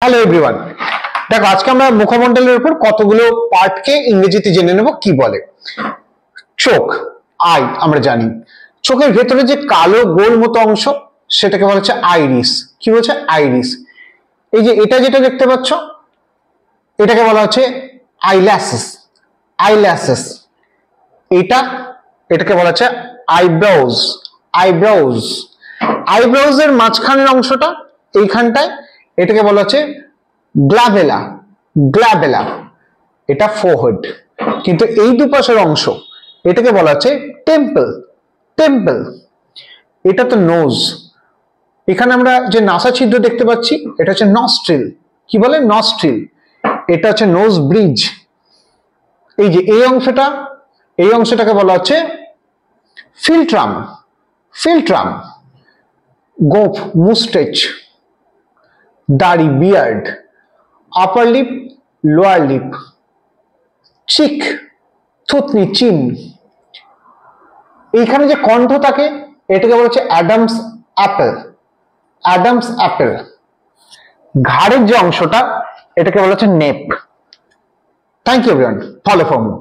Hello everyone, দেখো আজকে আমরা মুখমণ্ডলের উপর কতগুলো পার্টকে ইংরেজিতে জেনে নেব কি বলে। চোখ, আই আমরা জানি। চোখের ভেতরে যে কালো গোল মতো অংশ সেটাকে বলা হচ্ছে আইরিস। কি বলছে? আইরিস। এই যে এটা যেটা দেখতে পাচ্ছ এটাকে বলা হচ্ছে আইল্যাশেস। আইল্যাশেস। এটাকে বলা হচ্ছে আইব্রোজ। আইব্রোজ। আইব্রোজ এর মাঝখানের অংশটা এইখানটায় এটাকে বলা হচ্ছে গ্লাভেলা। গ্লাভেলা। এটা ফোরহেড। কিন্তু এই দুপাশের অংশ এটাকে বলা হচ্ছে টেম্পল। টেম্পল। এটা তো নোজ। এখানে আমরা যে নাসা ছিদ্র দেখতে পাচ্ছি এটা হচ্ছে নস্ট্রিল। কি বলে? নস্ট্রিল। এটা হচ্ছে নোজ ব্রিজ। এই যে এই অংশটাকে বলা হচ্ছে ফিল্ট্রাম। ফিল্ট্রাম। গোঁফ, মুস্টেচ, দাড়ি, beard, upper lip, lower lip, cheek, থুতনি, চিন। এইখানে যে কণ্ঠ থাকে এটাকে বলা হচ্ছে অ্যাডামস অ্যাপেল। Adams Apple. ঘাড়ের যে অংশটা এটাকে বলা হচ্ছে nape. Thank you everyone, follow for me.